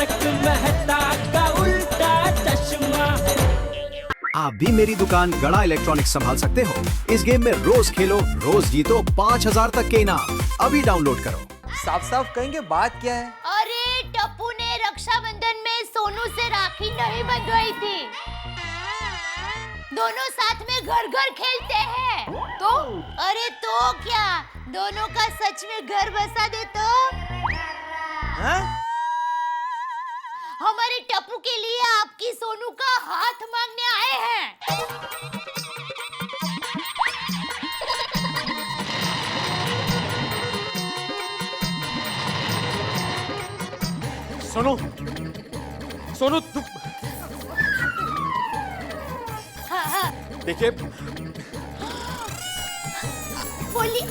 तारक मेहता का उल्टा चश्मा। आप भी मेरी दुकान गड़ा इलेक्ट्रॉनिक्स संभाल सकते हो। इस गेम में रोज खेलो, रोज जीतो 5000 तक के इनाम। अभी डाउनलोड करो। साफ साफ कहेंगे बात क्या है? अरे टप्पू ने रक्षाबंधन में सोनू से राखी नहीं बंधवाई थी। दोनों साथ में घर घर खेलते हैं। तो अरे तो क्या, दोनों का सच में घर बसा दे तो? हाँ? हमारे टप्पू के लिए आपकी सोनू का हाथ मांगने आए हैं। सोनू, सोनू तू हाँ। देखिए, बोलिए।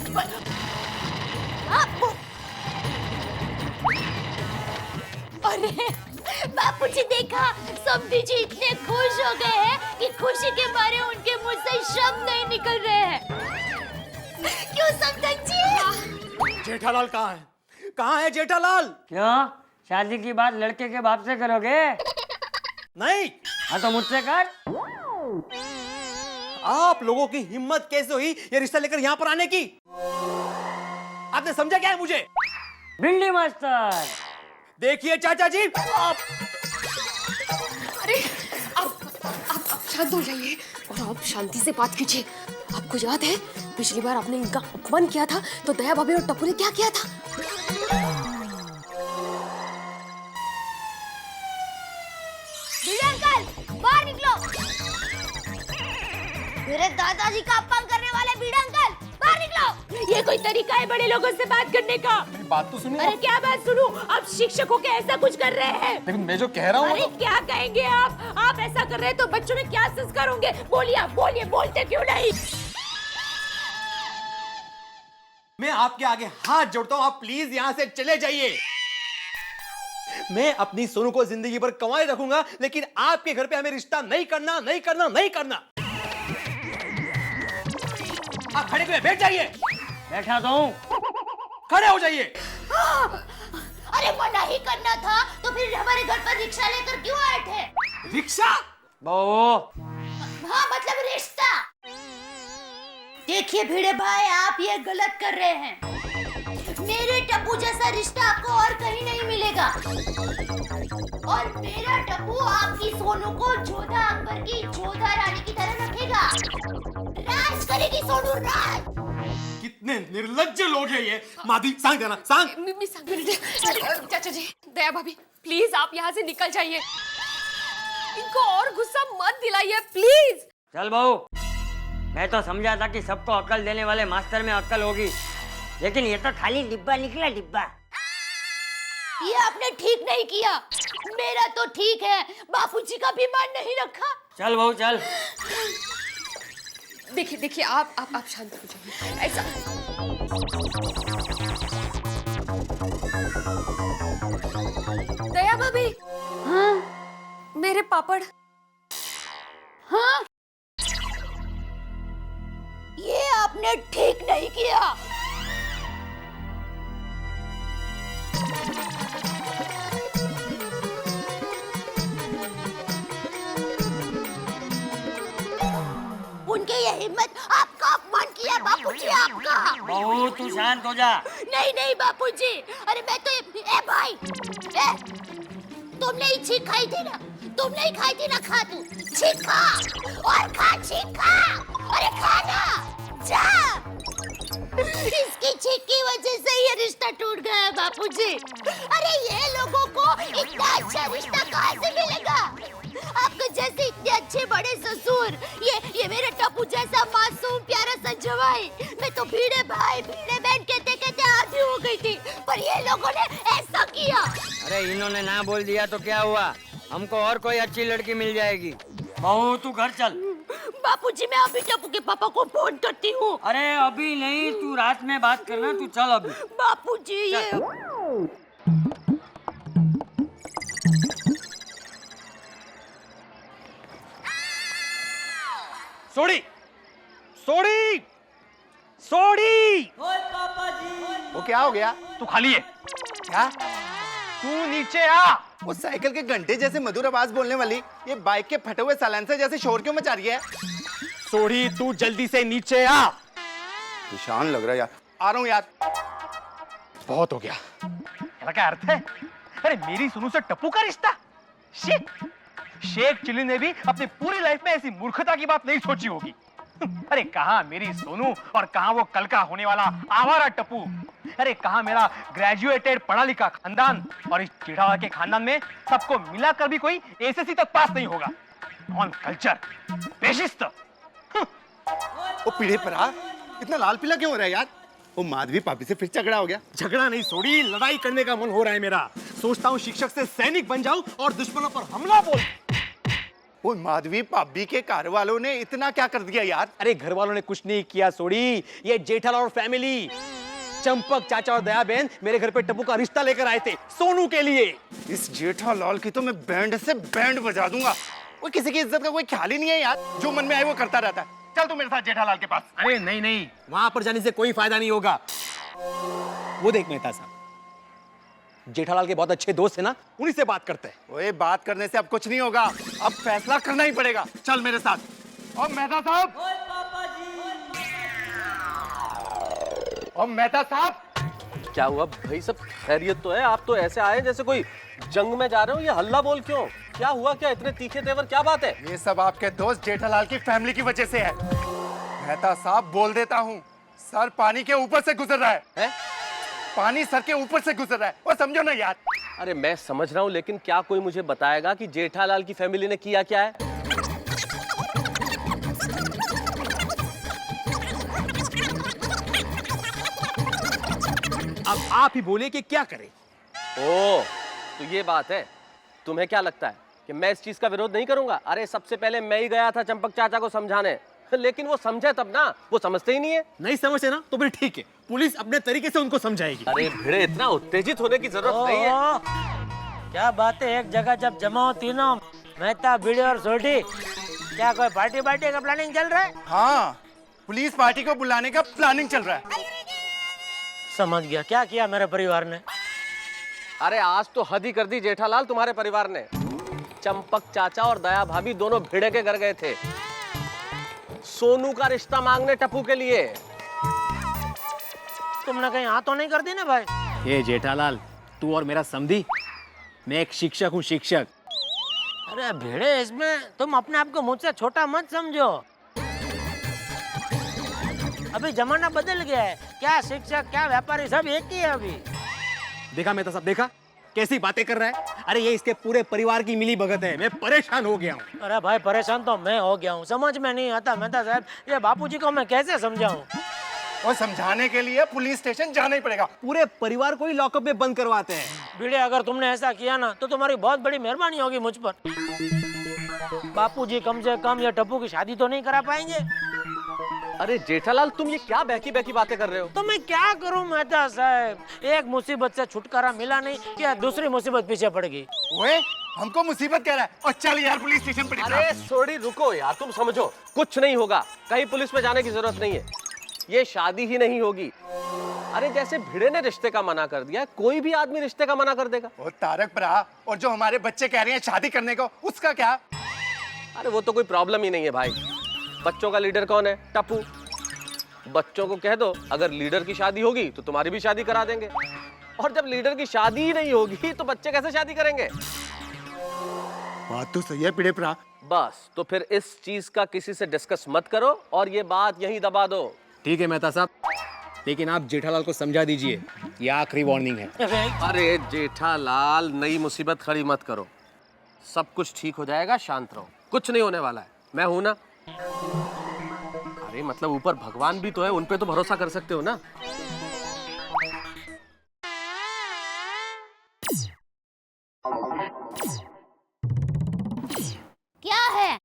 अरे बापूजी देखा, समधी जी इतने खुश हो गए हैं कि खुशी के मारे उनके मुंह से शब्द नहीं निकल रहे हैं। क्यों समधन जी? जेठालाल कहाँ है? कहाँ है जेठालाल? क्यों, शादी की बात लड़के के बाप से करोगे? नहीं। हाँ तो मुझसे कर। आप लोगों की हिम्मत कैसे हुई ये रिश्ता लेकर यहाँ पर आने की? आपने समझा क्या है मुझे? भिंडी मास्टर। देखिए चाचा जी, आप अरे आप शांत हो जाइए और आप शांति से बात कीजिए। आपको याद है पिछली बार आपने इनका अपमान किया था तो दया भाभी और टप्पू ने क्या किया था? अंकल बाहर निकलो। मेरे दादाजी का अपमान करने वाले बीड़ा अंकल बाहर निकलो। ये कोई तरीका है बड़े लोगों से बात करने का? बात तो सुनिए। अरे क्या बात सुनूं? आप शिक्षकों के ऐसा कुछ कर रहे हैं। लेकिन मैं जो कह रहा हूँ अरे क्या कहेंगे आप ऐसा कर रहे हैं तो बच्चों में क्या संस्कार होंगे? बोलिए आप, बोलिए, बोलते क्यों नहीं? मैं आपके आगे हाथ जोड़ता हूँ, आप प्लीज यहाँ से चले जाइए। मैं अपनी सोनू को जिंदगी भर कमाए रखूंगा, लेकिन आपके घर पे हमें रिश्ता नहीं करना, नहीं करना, नहीं करना। आप खड़े हुए बैठ जाइए। बैठा तो हूँ। खड़े हो जाइए। अरे मना ही करना था तो फिर हमारे घर पर रिक्शा लेकर क्यों आए थे? रिक्शा? बहू, हाँ मतलब रिश्ता। देखिए भिड़े भाई, आप ये गलत कर रहे हैं। मेरे टप्पू जैसा रिश्ता आपको और कहीं नहीं मिलेगा। और मेरा टप्पू आपकी सोनू को जोधा अकबर की जोधा रानी की तरह रखेगा। राज करेगी सोनू, राज। कितने निर्लज्ज लोग हैं ये। मादी सांग देना, सांग। चाचा जी, दया भाभी प्लीज आप यहाँ से निकल जाइए। इनको और गुस्सा मत दिलाइए प्लीज। चल बहू, मैं तो समझा था कि सबको अक्ल देने वाले मास्टर में अक्ल होगी, लेकिन ये तो खाली डिब्बा निकला, डिब्बा। ये आपने ठीक नहीं किया। मेरा तो ठीक है, बापूजी का भी मान नहीं रखा। चल बहू चल। देखिए आप शांत हो जाइए। ऐसा दया भाभी। हाँ? मेरे पापड़। हाँ? ये आपने ठीक नहीं किया। उनके ये हिम्मत, आपका अपमान किया बापूजी, आपका। बहू तू शांत हो जा। नहीं बापूजी, अरे मैं तो ए भाई, तुमने ही छींक खाई थी ना? तुमने ही खाई थी ना? खा तू, छींक खा और खा, छींक खा। अरे खा ना, जा। इसकी छींक की वजह से ये रिश्ता टूट गया है बापूजी। अरे ये लोगों को इतना अच्छा रिश्ता कहाँ से मिलेगा? आपके जैसे इतने अच्छे बड़े ससुर, ये मेरे टप्पू जैसा मासूम प्यारा संजवाई। मैं तो भीड़े भाई भीड़े बहन कहते कहते आधी हो गई थी, पर ये लोगों ने ऐसा किया। अरे इन्होंने ना बोल दिया तो क्या हुआ, हमको और कोई अच्छी लड़की मिल जाएगी। बहू तू घर चल। बापूजी मैं अभी टप्पू के पापा को फोन करती हूँ। अरे अभी नहीं, तू रात में बात करना, तू चल अभी। बापूजी ये सोड़ी, सोड़ी, सोड़ी। ओए पापा जी। वो क्या हो गया? तू खाली है क्या? तू नीचे आ। वो साइकिल के घंटे जैसे मधुर आवाज बोलने वाली ये बाइक के फटे हुए साइलेंसर जैसे शोर क्यों मचा रही है? सोडी तू जल्दी से नीचे आ। निशान लग रहा है यार। आ रहा हूँ यार। बहुत हो गया। क्या अर्थ है? अरे मेरी सुनू से टप्पू का रिश्ता? शिट! शेख चिल्ली ने भी अपनी पूरी लाइफ में ऐसी मूर्खता की बात नहीं सोची होगी। अरे कहाँ मेरी सोनू और कहाँ वो कल का होने वाला आवारा टप्पू। अरे कहाँ मेरा ग्रेजुएटेड पढ़ा लिखा खानदान, और इस चिढ़ावा के खानदान में सबको मिलाकर भी कोई एसएससी तक पास नहीं होगा। ऑन कल्चर बेशिस्त। वो पीढ़े पर आ, इतना लाल पीला क्यों हो रहा है यार? वो माधवी पापी से फिर झगड़ा हो गया। झगड़ा नहीं सोड़ी, लड़ाई करने का मन हो रहा है मेरा। सोचता हूँ शिक्षक से सैनिक बन जाऊं और दुश्मनों पर हमला बोल। वो माधवी पापी के घर वालों ने इतना क्या कर दिया यार? अरे घर वालों ने कुछ नहीं किया सोड़ी, ये जेठालाल और फैमिली, चंपक चाचा और दया बहन मेरे घर पे टप्पू का रिश्ता लेकर आए थे सोनू के लिए। इस जेठालाल की तो मैं बैंड से बैंड बजा दूंगा। वो किसी की इज्जत का कोई ख्याल ही नहीं है यार, जो मन में आए वो करता रहता है। चल तू मेरे साथ जेठालाल के पास। अरे नहीं नहीं, वहां पर जाने से कोई फायदा नहीं होगा। वो देख मेहता साहब, जेठालाल के बहुत अच्छे दोस्त है ना, उन्हीं से बात करते हैं। ओए बात करने से अब कुछ नहीं होगा, अब फैसला करना ही पड़ेगा। चल मेरे साथ। और मेहता साहब, और मेहता साहब, क्या हुआ भाई? सब खैरियत तो है? आप तो ऐसे आए जैसे कोई जंग में जा रहे हो। ये हल्ला बोल क्यों? क्या हुआ? क्या इतने तीखे तेवर? क्या बात है? ये सब आपके दोस्त जेठालाल की फैमिली की वजह से है। मेहता साहब बोल देता हूँ, सर पानी के ऊपर से गुजर रहा है? पानी सर के ऊपर से गुजर रहा है, और समझो ना यार। अरे मैं समझ रहा हूँ, लेकिन क्या कोई मुझे बताएगा कि जेठालाल की फैमिली ने किया क्या है? अब आप ही बोले कि क्या करें। ओह, तो ये बात है। तुम्हें क्या लगता है कि मैं इस चीज का विरोध नहीं करूंगा? अरे सबसे पहले मैं ही गया था चंपक चाचा को समझाने, लेकिन वो समझे तब ना, वो समझते ही नहीं है। नहीं समझे ना तो फिर ठीक है, पुलिस अपने तरीके से उनको समझाएगी। अरे भिड़े, इतना उत्तेजित होने की जरूरत नहीं है। क्या बातें एक जगह जब जमा हो तीनों, मेहता, भिड़े और सोडी, क्या कोई पार्टी का प्लानिंग चल रहा है? हाँ, पुलिस पार्टी को बुलाने का प्लानिंग चल रहा है। समझ गया। क्या किया मेरे परिवार ने? अरे आज तो हद ही कर दी जेठालाल तुम्हारे परिवार ने। चंपक चाचा और दया भाभी दोनों भिड़े के घर गए थे सोनू का रिश्ता मांगने टप्पू के लिए। तुमने कहीं हाथ तो नहीं कर दी ना भाई? ये जेठालाल, तू और मेरा समधी, मैं एक शिक्षक हूँ, शिक्षक। अरे भिड़े, इसमें तुम अपने आप को मुझसे छोटा मत समझो। अभी जमाना बदल गया है, क्या शिक्षक क्या व्यापारी सब एक ही है अभी। देखा मेहता साहब, देखा कैसी बातें कर रहा है? अरे ये इसके पूरे परिवार की मिली भगत है, मैं परेशान हो गया हूँ। अरे भाई परेशान तो मैं हो गया हूँ, समझ में नहीं आता मेहता साहब, ये बापूजी को मैं कैसे समझाऊं? और समझाने के लिए पुलिस स्टेशन जाना ही पड़ेगा। पूरे परिवार को ही लॉकअप में बंद करवाते हैं। भिड़े, अगर तुमने ऐसा किया ना तो तुम्हारी बहुत बड़ी मेहरबानी होगी मुझ पर। बापूजी कम से कम ये टप्पू की शादी तो नहीं करा पाएंगे। अरे जेठालाल, तुम ये क्या बहकी बहकी बातें कर रहे हो? तो मैं क्या करूं मेहता साहब, एक मुसीबत से छुटकारा मिला नहीं, क्या दूसरी मुसीबत पीछे पड़ गई। ओए, हमको मुसीबत कह रहा है, और चल यार पुलिस स्टेशन पर। अरे सोडी रुको यार, तुम समझो, कुछ नहीं होगा, कहीं पुलिस में जाने की जरूरत नहीं है, ये शादी ही नहीं होगी। अरे जैसे भिड़े ने रिश्ते का मना कर दिया, कोई भी आदमी रिश्ते का मना कर देगा। और तारक भरा, और जो हमारे बच्चे कह रहे हैं शादी करने को, उसका क्या? अरे वो तो कोई प्रॉब्लम ही नहीं है भाई। बच्चों का लीडर कौन है? टप्पू। बच्चों को कह दो अगर लीडर की शादी होगी तो तुम्हारी भी शादी करा देंगे, और जब लीडर की शादी ही नहीं होगी तो बच्चे कैसे शादी करेंगे? बात तो सही है पिड़े परा। बस, तो फिर इस चीज का किसी से डिस्कस मत करो और ये बात यहीं दबा दो। ठीक है मेहता साहब, लेकिन आप जेठालाल को समझा दीजिए, ये आखिरी वार्निंग है। अरे जेठालाल, नई मुसीबत खड़ी मत करो, सब कुछ ठीक हो जाएगा, शांत रहो, कुछ नहीं होने वाला है, मैं हूं ना। अरे मतलब ऊपर भगवान भी तो है, उन पे तो भरोसा कर सकते हो ना। क्या है?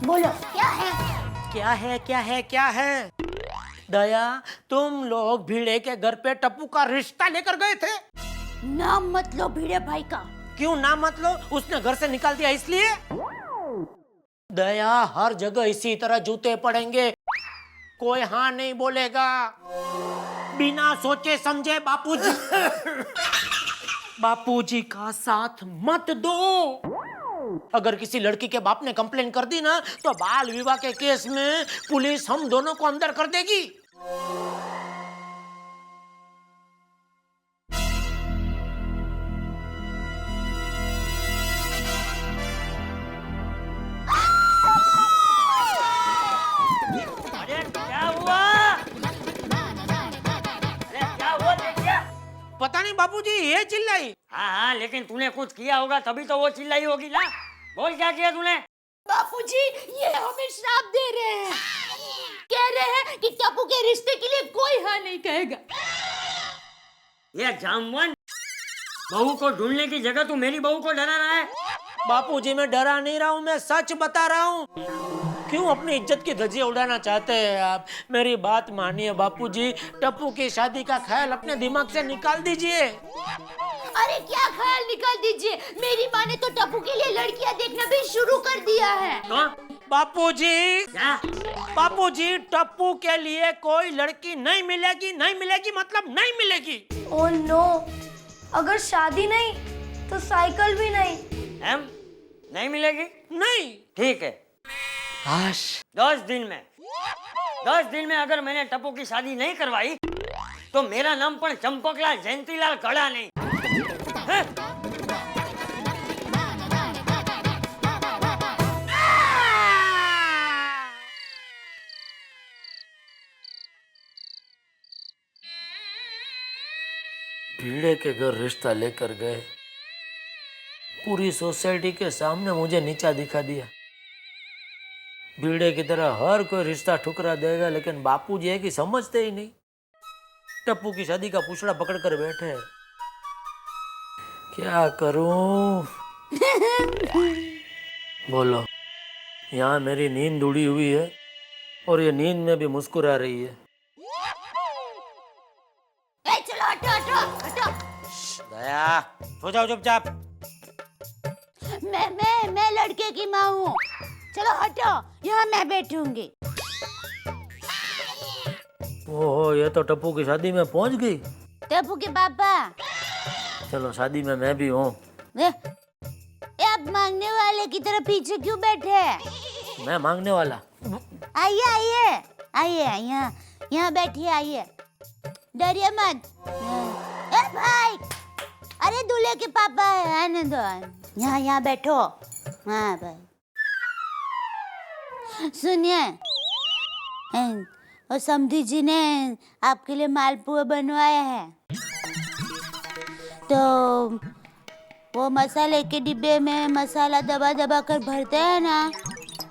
बोलो क्या है? क्या है क्या है क्या है? दया, तुम लोग भिड़े के घर पे टप्पू का रिश्ता लेकर गए थे? नाम मत लो भिड़े भाई का। क्यों नाम मत लो? उसने घर से निकाल दिया इसलिए? दया, हर जगह इसी तरह जूते पड़ेंगे, कोई हाँ नहीं बोलेगा। बिना सोचे समझे बापूजी बापूजी का साथ मत दो। अगर किसी लड़की के बाप ने कंप्लेन कर दी ना तो बाल विवाह के केस में पुलिस हम दोनों को अंदर कर देगी। अरे क्या हुआ? अरे क्या हुआ देखिए? पता नहीं बापूजी ये चिल्लाई। हाँ हाँ, लेकिन तूने कुछ किया होगा तभी तो वो चिल्लाई होगी ना। बोल क्या किया तूने? बापूजी ये हमें श्राप दे रहे हैं, कह रहे हैं कि टप्पू के रिश्ते के लिए कोई हाँ नहीं कहेगा। ये जामवन, बहू को ढूंढने की जगह तू मेरी बहू को डरा रहा है। बापूजी मैं डरा नहीं रहा हूँ, मैं सच बता रहा हूँ। क्यों अपनी इज्जत की धज्जियां उड़ाना चाहते हैं आप? मेरी बात मानिए बापूजी, टप्पू की शादी का ख्याल अपने दिमाग से निकाल दीजिए। अरे क्या ख्याल निकाल दीजिए, मेरी माँ ने तो टप्पू के लिए लड़कियां देखना भी शुरू कर दिया है। बापूजी, क्या? बापूजी टप्पू के लिए कोई लड़की नहीं मिलेगी, नहीं मिलेगी मतलब नहीं मिलेगी। ओह नो, अगर शादी नहीं तो साइकिल भी नहीं। हम नहीं मिलेगी? नहीं। ठीक है, 10 दिन में अगर मैंने टप्पू की शादी नहीं करवाई तो मेरा नाम पण चंपकलाल जयंतीलाल गड़ा नहीं है? भीड़े के घर रिश्ता लेकर गए, पूरी सोसाइटी के सामने मुझे नीचा दिखा दिया। भीड़े की तरह हर कोई रिश्ता ठुकरा देगा, लेकिन बापूजी है कि समझते ही नहीं। टप्पू की शादी का पूछड़ा पकड़ कर बैठे हैं। क्या करूं? बोलो। यहाँ मेरी नींद उड़ी हुई है और ये नींद में भी मुस्कुरा रही है। चलो हटो हटो हटो। दया, सो जाओ चुपचाप। मैं लड़के की माँ हूँ। चलो हटो, यहाँ मैं बैठूंगी। ओहो, ये तो टप्पू की शादी में पहुंच गई। टप्पू के पापा। चलो शादी में मैं भी हूँ। आप मांगने वाले की तरह पीछे क्यों बैठे हैं? मैं मांगने वाला? आइए आइए आइए, यहाँ बैठिए, आइए, डरिए मत। ए भाई, अरे दूल्हे के पापा है, आने दो। यहाँ बैठो। हाँ भाई, सुनिए, और समधी जी ने आपके लिए मालपुआ बनवाया है। तो वो मसाले के डिब्बे में मसाला दबा दबा कर भरते हैं ना,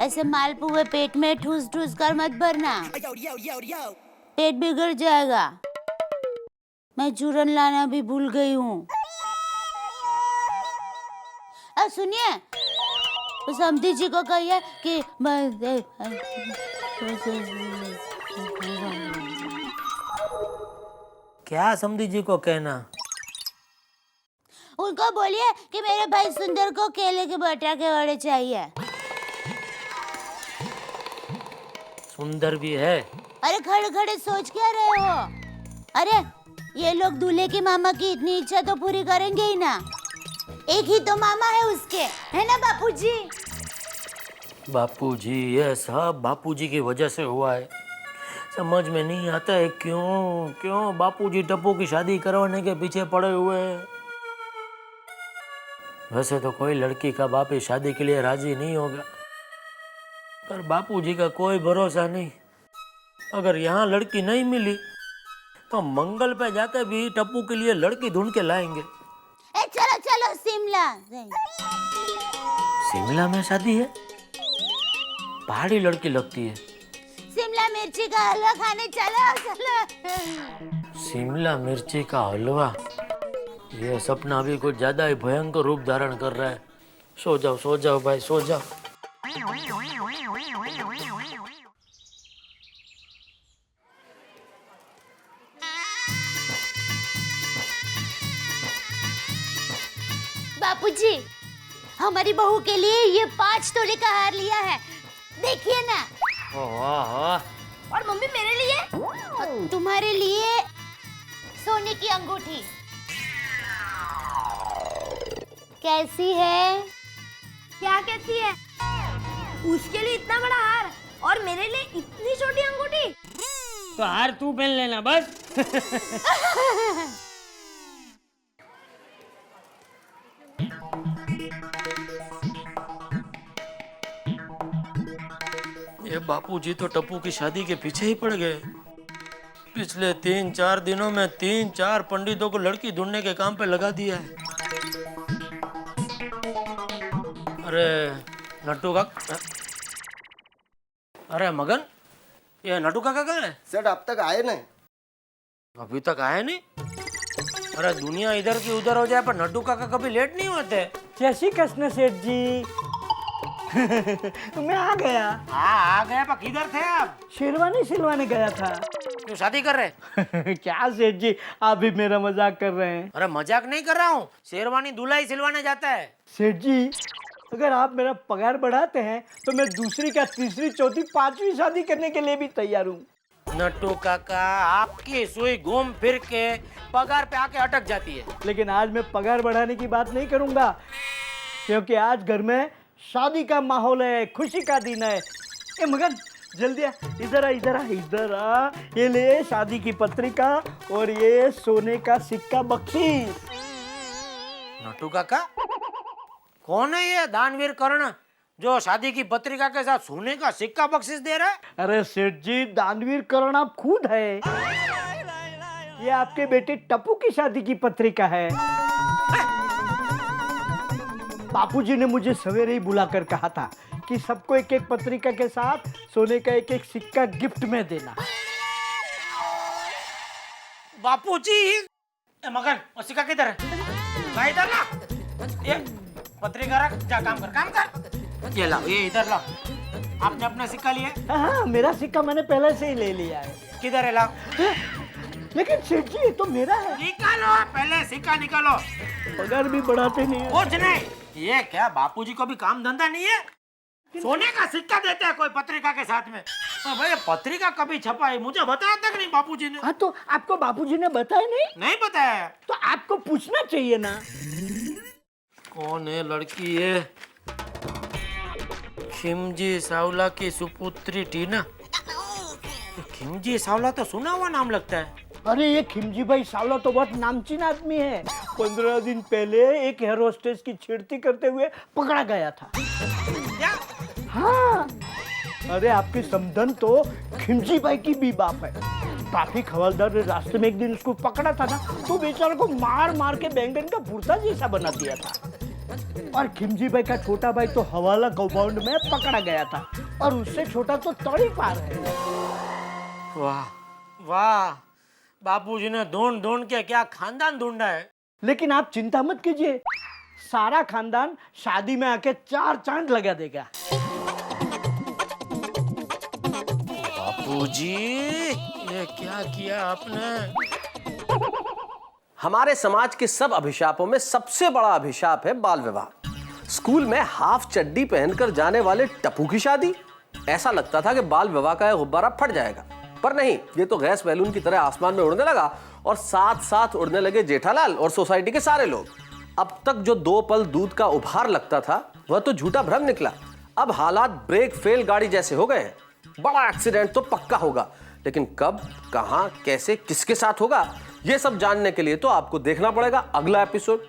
ऐसे मालपुए पेट में ठूस ठूस कर मत भरना, पेट बिगड़ जाएगा। मैं चूरन लाना भी भूल गई हूँ। सुनिए, तो समधी जी को कहिए कि क्या समधी जी को कहना? उनको बोलिए कि मेरे भाई सुंदर को केले के बटा के वड़े चाहिए। सुंदर भी है? अरे खड़े खड़े सोच क्या रहे हो? अरे ये लोग दूल्हे की मामा की इतनी इच्छा तो पूरी करेंगे ही ना। एक ही तो मामा है उसके, है ना बापूजी? बापूजी, ये सब बापूजी की वजह से हुआ है। समझ में नहीं आता है क्यों बापूजी टप्पू की शादी करवाने के पीछे पड़े हुए हैं। वैसे तो कोई लड़की का बाप इस शादी के लिए राजी नहीं होगा, पर बापूजी का कोई भरोसा नहीं। अगर यहाँ लड़की नहीं मिली तो मंगल पे जाकर भी टप्पू के लिए लड़की ढूंढ के लाएंगे। चलो चलो शिमला। शिमला में शादी है? पहाड़ी लड़की लगती है। शिमला मिर्ची का हलवा खाने चलो। शिमला मिर्ची का हलवा, ये सपना भी कुछ ज्यादा ही भयंकर रूप धारण कर रहा है। सो जाओ भाई, सो जाओ। बापूजी, हमारी बहू के लिए ये 5 तोले का हार लिया है, देखिए ना। और मम्मी मेरे लिए? और तुम्हारे लिए सोने की अंगूठी कैसी है? क्या कहती है? उसके लिए इतना बड़ा हार और मेरे लिए इतनी छोटी अंगूठी? तो हार तू पहन लेना बस। ये बापूजी तो टप्पू की शादी के पीछे ही पड़ गए। पिछले 3-4 दिनों में 3-4 पंडितों को लड़की ढूंढने के काम पे लगा दिया है। अरे नट्टू का, अरे मगन, ये नट्टू काका कहाँ है? सर अब तक आए नहीं। अभी तक आए नहीं? अरे दुनिया इधर की उधर हो जाए पर नट्टू काका कभी लेट नहीं होते। जय श्री कृष्ण सेठ जी। मैं आ गया। हाँ आ गए, पर किधर थे आप? शेरवानी सिलवाने गया था। क्यों शादी कर रहे? क्या सेठ जी, आप भी मेरा मजाक कर रहे हैं? अरे मजाक नहीं कर रहा हूँ, शेरवानी दूल्हा ही सिलवाने जाता है। सेठ जी, अगर आप मेरा पगार बढ़ाते हैं तो मैं दूसरी का तीसरी चौथी पांचवी शादी करने के लिए भी तैयार हूँ। नट्टू काका, आपकी सुई घूम फिर के पगार पे आके अटक जाती है। लेकिन आज मैं पगार बढ़ाने की बात नहीं करूंगा, क्योंकि आज घर में शादी का माहौल है, खुशी का दिन है। ए मगन, जल्दी आ, इधर आ, इधर आ, इधर आ। ये ले शादी की पत्रिका और ये सोने का सिक्का बख्शीश। नट्टू काका, कौन है ये दानवीर कर्ण जो शादी की पत्रिका के साथ सोने का सिक्का बख्शीश दे रहा है? अरे सेठ जी, दानवीर कर्ण आप खुद है। ये आपके बेटे टप्पू की शादी की पत्रिका है। बापूजी ने मुझे सवेरे ही बुलाकर कहा था कि सबको एक एक पत्रिका के साथ सोने का एक एक सिक्का गिफ्ट में देना। बापूजी, मगन वो सिक्का किधर है? भाई इधर ला, ये पत्रिका रख, जा काम कर, काम कर। ये ला, ये इधर ला। आपने अपना सिक्का लिया? हाँ, मेरा सिक्का मैंने पहले से ही ले लिया है। किधर है? ला। लेकिन सेठ जी, ये तो मेरा है। निकालो, पहले सिक्का निकालो। पगार भी बढ़ाते नहीं है। कुछ नहीं, ये क्या बापूजी को भी काम धंधा नहीं है? सोने का सिक्का देते हैं कोई पत्रिका के साथ में? भाई पत्रिका कभी छपाई मुझे बताया तक नहीं बापूजी ने। हाँ, तो आपको बापूजी ने बताया नहीं? नहीं बताया। तो आपको पूछना चाहिए ना। कौन है लड़की? ये खिमजी सावला की सुपुत्री टीना। खिमजी सावला तो सुना हुआ नाम लगता है। अरे ये खिमजी भाई सावला तो बहुत नामचीन आदमी है। 15 दिन पहले एक एयर होस्टेस की छेड़ती करते हुए पकड़ा गया था। क्या? हाँ, अरे आपकी समधन तो खिमजी भाई की भी बाप है। ट्रैफिक हवलदार ने रास्ते में एक दिन उसको पकड़ा था ना, तो बेचारे को मार मार के बैंगन का भुर्ता जैसा बना दिया था। और खिमजी भाई का छोटा भाई तो हवाला कंपाउंड में पकड़ा गया था, और उससे छोटा तो तड़ी पार है। वाह वाह, बापूजी ने ढूंढ ढूंढ के क्या खानदान ढूंढा है। लेकिन आप चिंता मत कीजिए, सारा खानदान शादी में आके 4 चांद लगा देगा। बापूजी, ये क्या किया आपने? हमारे समाज के सब अभिशापों में सबसे बड़ा अभिशाप है बाल विवाह। स्कूल में हाफ चड्डी पहनकर जाने वाले टप्पू की शादी। ऐसा लगता था कि बाल विवाह का गुब्बारा फट जाएगा, पर नहीं, ये तो गैस बैलून की तरह आसमान में उड़ने लगा, और साथ साथ उड़ने लगे जेठालाल और सोसाइटी के सारे लोग। अब तक जो 2 पल दूध का उपहार लगता था, वह तो झूठा भ्रम निकला। अब हालात ब्रेक फेल गाड़ी जैसे हो गए हैं। बड़ा एक्सीडेंट तो पक्का होगा, लेकिन कब, कहां, कैसे, किसके साथ होगा, यह सब जानने के लिए तो आपको देखना पड़ेगा अगला एपिसोड।